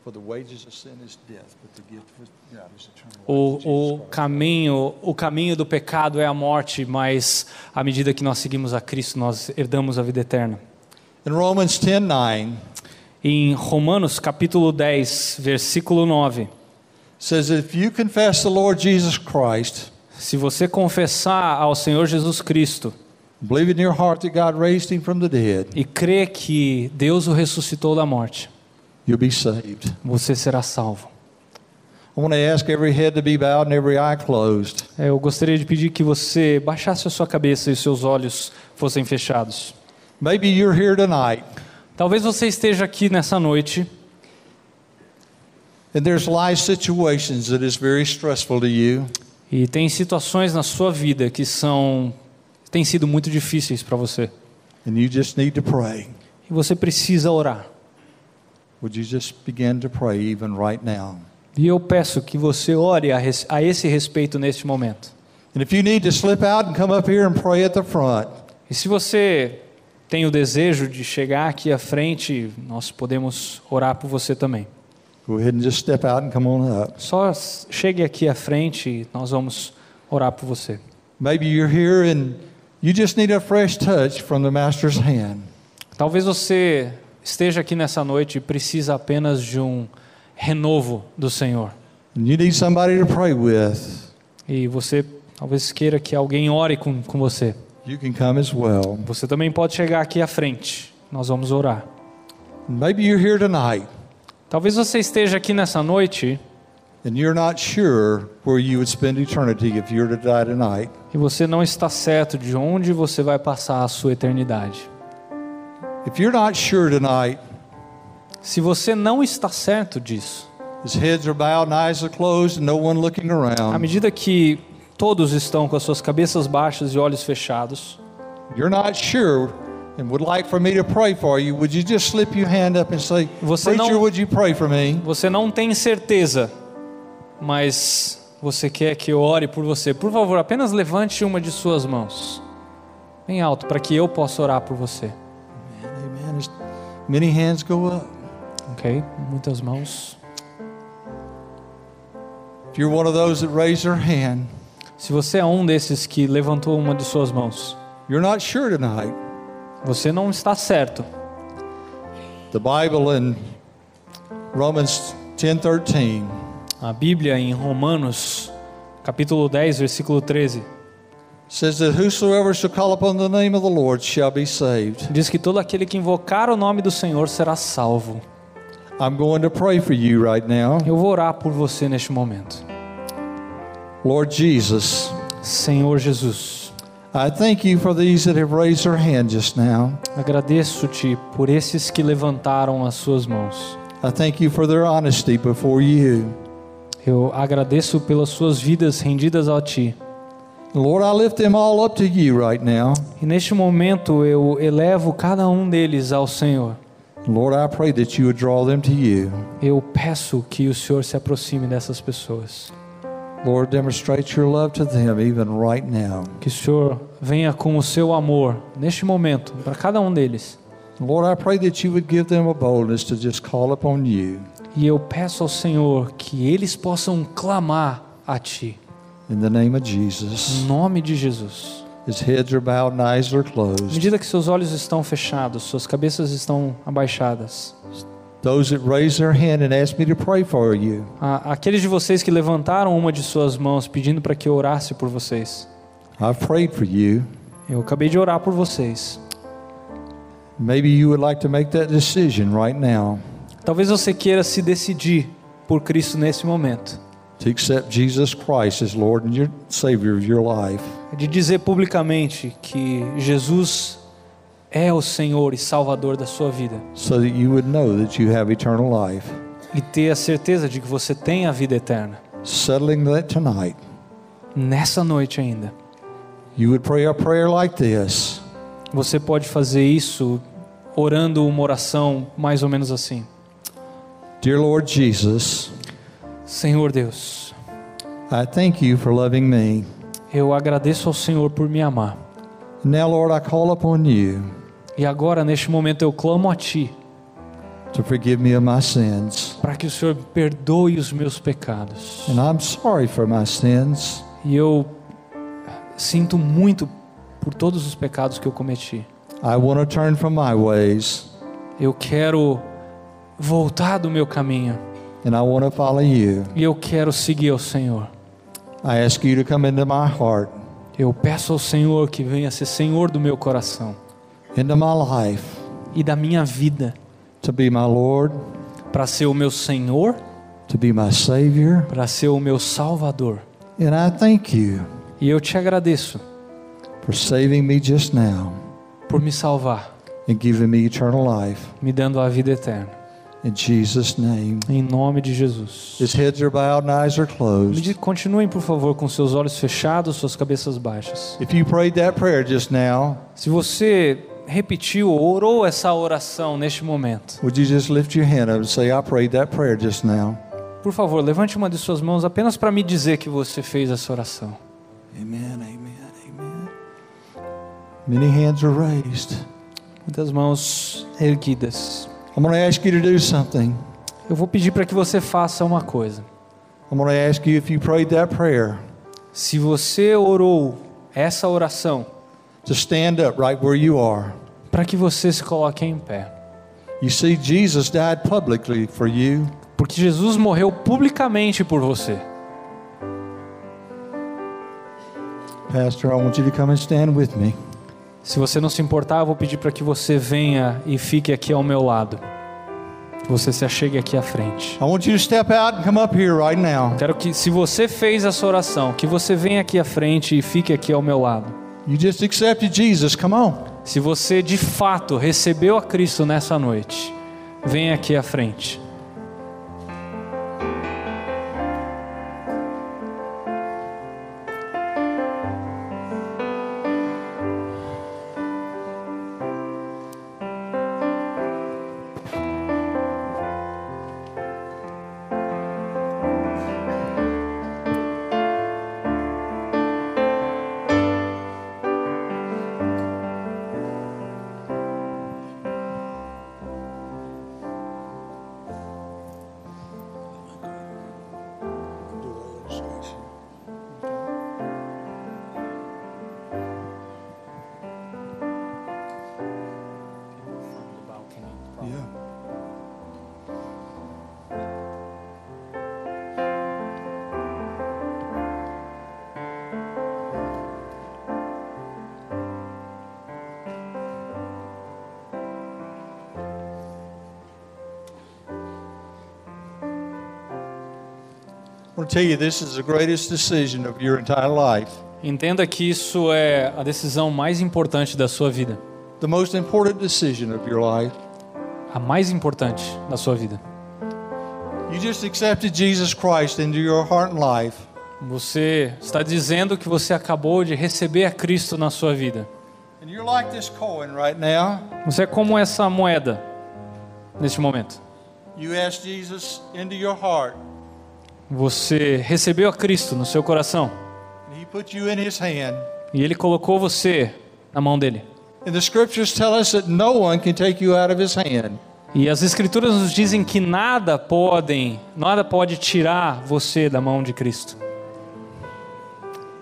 For the wages of sin is death, but the gift of God is eternal life. O caminho do pecado é a morte, mas à medida que nós seguimos a Cristo, nós herdamos a vida eterna. In Romans 10:9, Em Romanos capítulo 10, versículo 9, says that if you confess the Lord Jesus Christ, se você confessar ao Senhor Jesus Cristo believe in your heart that God raised him from the dead, e crer que Deus o ressuscitou da morte, you'll be saved. você será salvo. I want to ask every head to be bowed and every eye closed. Eu gostaria de pedir que você baixasse a sua cabeça e seus olhos fossem fechados. Maybe you're here tonight Talvez você esteja aqui nessa noite and there's life situations that is very stressful to you. e tem situações na sua vida que têm sido muito difíceis para você. And you just need to pray. E você precisa orar. Would you just begin to pray even right now? E eu peço que você ore a esse respeito neste momento. And if you need to slip out and come up here and pray at the front, E se você tem o desejo de chegar aqui à frente, nós podemos orar por você também. go ahead and just step out and come on up. Só chegue aqui à frente e nós vamos orar por você. Maybe you're here and you just need a fresh touch from the Master's hand. Talvez você esteja aqui nessa noite e precisa apenas de um renovo do Senhor. And you need somebody to pray with. E você talvez queira que alguém ore com você. You can come as well. Você também pode chegar aqui à frente. Nós vamos orar. Maybe you're here tonight Talvez você esteja aqui nessa noite and you're not sure where you would spend eternity if you were to die tonight. e você não está certo de onde você vai passar a sua eternidade. If you're not sure tonight, Se você não está certo disso, as heads are bowed and eyes are closed and no one looking à around, medida que todos estão com as suas cabeças baixas e olhos fechados, you're not sure and would like for me to pray for you, would you just slip your hand up and say, Você não- Preacher, would you pray for me? você não tem certeza, mas você quer que eu ore por você. Por favor, apenas levante uma de suas mãos, bem alto, para que eu possa orar por você. Amen. As many hands go up. Ok? Muitas mãos. If you're one of those that raise their hand, Se você é um desses que levantou uma de suas mãos, you're not sure tonight. você não está certo. The Bible in Romans 10:13 A Bíblia em Romanos, capítulo 10, versículo 13, says that whosoever shall call upon the name of the Lord shall be saved. diz que todo aquele que invocar o nome do Senhor será salvo. I'm going to pray for you right now. Eu vou orar por você neste momento. Lord Jesus, Senhor Jesus, I thank you for these that have raised their hand just now. agradeço-te por esses que levantaram as suas mãos. I thank you for their honesty before you. Eu agradeço pelas suas vidas rendidas a ti. Lord, I lift them all up to you right now. E neste momento eu elevo cada um deles ao Senhor. Lord, I pray that you would draw them to you. Eu peço que o Senhor se aproxime dessas pessoas. Lord, demonstrate your love to them even right now. Que o Senhor venha com o seu amor neste momento para cada um deles. Lord, I pray that you would give them a boldness to just call upon you. E eu peço ao Senhor que eles possam clamar a ti. In the name of Jesus. Em nome de Jesus. His heads are bowed and eyes are À closed. medida que seus olhos estão fechados, suas cabeças estão abaixadas. Those that raise their hand and ask me to pray for you, Aqueles de vocês que levantaram uma de suas mãos pedindo para que eu orasse por vocês. I've prayed for you. Eu acabei de orar por vocês. Maybe you would like to make that decision right now Talvez você queira se decidir por Cristo nesse momento. to accept Jesus Christ as Lord and your Savior of your life. É de dizer publicamente que Jesus é o Senhor e Salvador da sua vida. So that you would know that you have eternal life. E ter a certeza de que você tem a vida eterna. Settling that tonight. Nessa noite ainda. You would pray a prayer like this. Você pode fazer isso orando uma oração mais ou menos assim. Dear Lord Jesus, Senhor Deus, I thank you for loving me. eu agradeço ao Senhor por me amar. Now, Lord, I call upon you E agora, neste momento, eu clamo a Ti to forgive me of my sins. para que o Senhor perdoe os meus pecados. And I'm sorry for my sins. E eu sinto muito por todos os pecados que eu cometi. I want to turn from my ways, Eu quero voltar do meu caminho. and I want to follow you. E eu quero seguir ao Senhor. I ask you to come into my heart, Eu peço ao Senhor que venha ser Senhor do meu coração into my life, e da minha vida, to be my Lord, para ser o meu Senhor, to be my Savior. para ser o meu Salvador. And I thank you E eu te agradeço for saving me just now por me salvar, and giving me eternal life. me dando a vida eterna. In Jesus' name. Em nome de Jesus. His heads are bowed and eyes are closed. Continuem, por favor, com seus olhos fechados, suas cabeças baixas. If you prayed that prayer just now, Se você repetiu ou orou essa oração neste momento, would you just lift your hand up and say, I prayed that prayer just now? por favor, levante uma de suas mãos apenas para me dizer que você fez essa oração. Amen, amen, amen. Many hands are raised. Muitas mãos erguidas. I'm going to ask you to do something. Eu vou pedir para que você faça uma coisa. I'm going to ask you if you prayed that prayer Se você orou essa oração, to stand up right where you are. para que você se coloque em pé. You see, Jesus died publicly for you. Porque Jesus morreu publicamente por você. Pastor, I want you to come and stand with me. Se você não se importar, eu vou pedir para que você venha e fique aqui ao meu lado. Que você se achegue aqui à frente. I want you to step out and come up here right now. Quero que, se você fez essa oração, que você venha aqui à frente e fique aqui ao meu lado. You just accepted Jesus. Come on. Se você de fato recebeu a Cristo nessa noite, venha aqui à frente. I want to tell you, this is the greatest decision of your entire life. Entenda que isso é a decisão mais importante da sua vida. The most important decision of your life. A mais importante da sua vida. You just accepted Jesus Christ into your heart and life. Você está dizendo que você acabou de receber a Cristo na sua vida. And you're like this coin right now. Você é como essa moeda neste momento. You asked Jesus into your heart. Você recebeu a Cristo no seu coração And he put you in his hand. e Ele colocou você na mão dele. And the scriptures tell us that no one can take you out of his hand. E as Escrituras nos dizem que nada pode tirar você da mão de Cristo.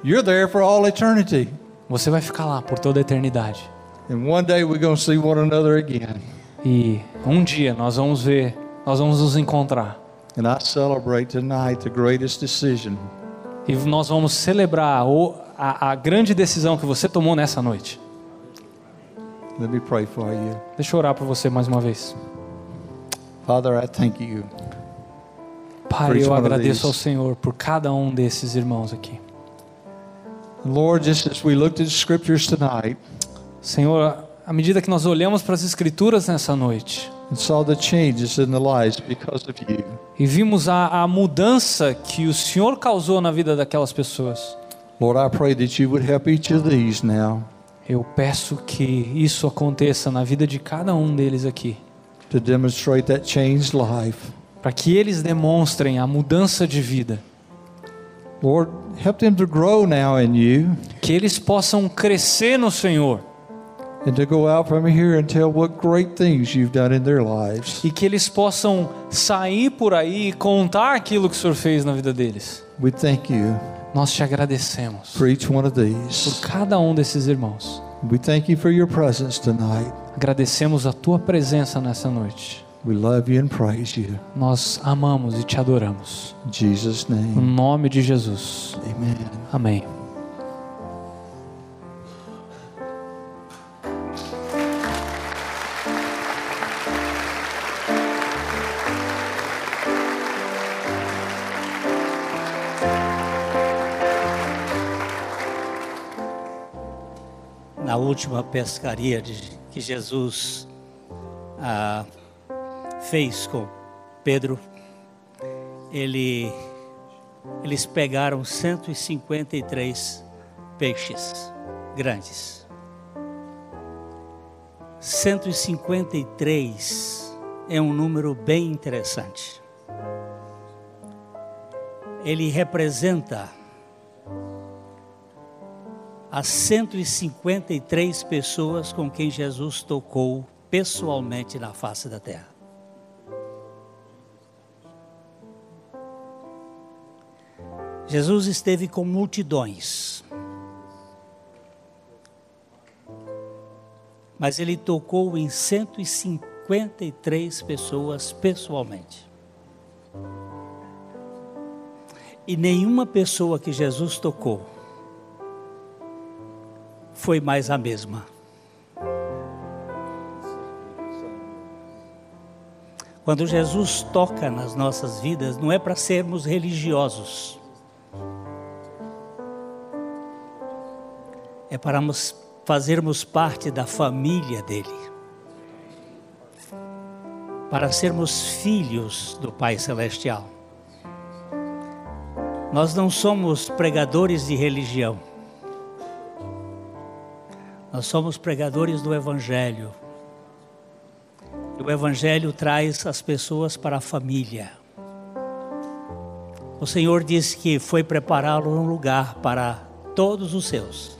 You're there for all eternity. Você vai ficar lá por toda a eternidade. And one day we're going to see one another again. E um dia nós vamos nos encontrar. And I celebrate tonight the greatest decision. E nós vamos celebrar a grande decisão que você tomou nessa noite. Let me pray for you. Deixa eu orar por você mais uma vez. Father, I thank you Pai, each eu one of agradeço ao these. Senhor por cada um desses irmãos aqui. Lord, just as we looked at the scriptures tonight Senhor, à medida que nós olhamos para as Escrituras nessa noite and saw the changes in the lives because of you, e vimos a mudança que o Senhor causou na vida daquelas pessoas, Lord, I pray that you would help each of these now eu peço que isso aconteça na vida de cada um deles aqui, to demonstrate that changed life. para que eles demonstrem a mudança de vida, Lord, help them to grow now in you que eles possam crescer no Senhor and to go out from here and tell what great things you've done in their lives. e que eles possam sair por aí e contar aquilo que o Senhor fez na vida deles. We thank you Nós te agradecemos for each one of por these. cada um desses irmãos. We thank you for your presence tonight. Agradecemos a tua presença nessa noite. We love you and praise you. Nós amamos e te adoramos. In Jesus' No name, nome de Jesus. amen. Amém. Na última pescaria que Jesus fez com Pedro, eles pegaram 153 peixes grandes. 153 é um número bem interessante. Ele representa as 153 pessoas com quem Jesus tocou pessoalmente na face da terra. Jesus esteve com multidões, mas ele tocou em 153 pessoas pessoalmente. E nenhuma pessoa que Jesus tocou foi mais a mesma. Quando Jesus toca nas nossas vidas, não é para sermos religiosos, é para fazermos parte da família dele, para sermos filhos do Pai Celestial. Nós não somos pregadores de religião, nós somos pregadores do Evangelho. O Evangelho traz as pessoas para a família. O Senhor disse que foi prepará-lo um lugar para todos os seus.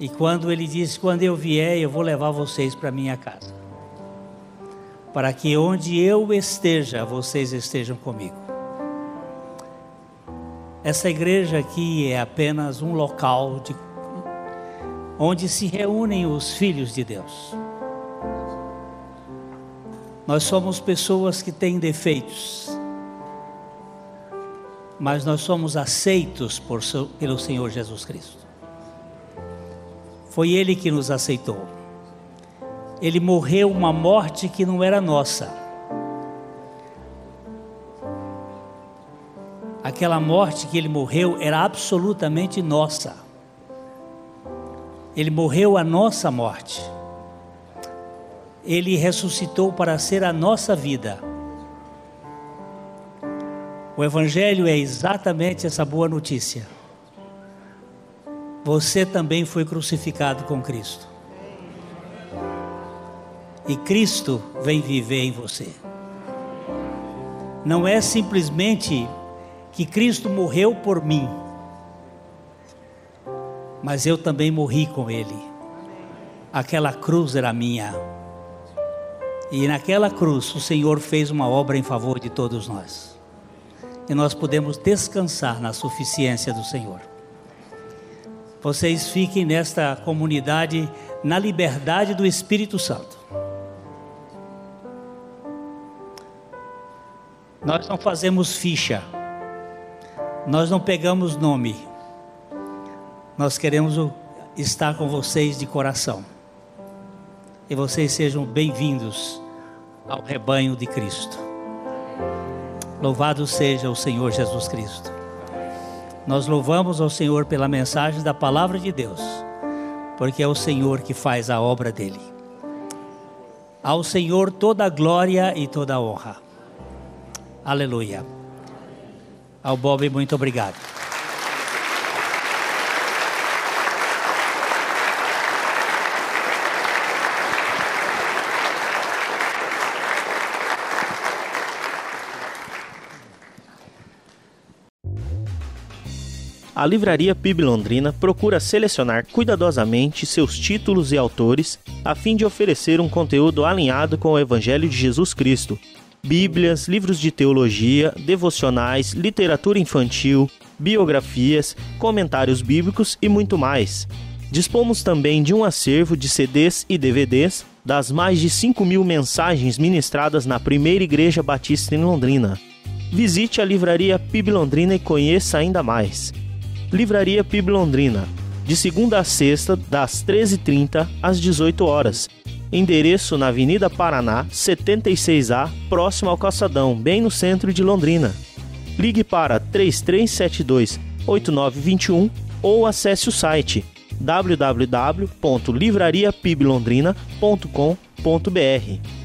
E quando Ele disse, quando eu vier, eu vou levar vocês para minha casa, para que onde eu esteja, vocês estejam comigo. Essa igreja aqui é apenas um local onde se reúnem os filhos de Deus. Nós somos pessoas que têm defeitos, mas nós somos aceitos pelo Senhor Jesus Cristo. Foi Ele que nos aceitou. Ele morreu uma morte que não era nossa. Aquela morte que Ele morreu era absolutamente nossa. Ele morreu a nossa morte. Ele ressuscitou para ser a nossa vida. O Evangelho é exatamente essa boa notícia. Você também foi crucificado com Cristo. E Cristo vem viver em você. Não é simplesmente que Cristo morreu por mim, mas eu também morri com Ele. Aquela cruz era minha. E naquela cruz o Senhor fez uma obra em favor de todos nós. E nós podemos descansar na suficiência do Senhor. Vocês fiquem nesta comunidade na liberdade do Espírito Santo. Nós não fazemos ficha. Nós não pegamos nome. Nós queremos estar com vocês de coração. E vocês sejam bem-vindos ao rebanho de Cristo. Louvado seja o Senhor Jesus Cristo. Nós louvamos ao Senhor pela mensagem da palavra de Deus, porque é o Senhor que faz a obra dele. Ao Senhor toda a glória e toda a honra. Aleluia. Ao Bob, muito obrigado. A Livraria PIB Londrina procura selecionar cuidadosamente seus títulos e autores a fim de oferecer um conteúdo alinhado com o Evangelho de Jesus Cristo. Bíblias, livros de teologia, devocionais, literatura infantil, biografias, comentários bíblicos e muito mais. Dispomos também de um acervo de CDs e DVDs das mais de 5.000 mensagens ministradas na Primeira Igreja Batista em Londrina. Visite a Livraria PIB Londrina e conheça ainda mais. Livraria PIB Londrina, de segunda a sexta, das 13h30 às 18 horas. Endereço na Avenida Paraná, 76A, próximo ao Calçadão, bem no centro de Londrina. Ligue para 3372-8921 ou acesse o site www.livrariapiblondrina.com.br.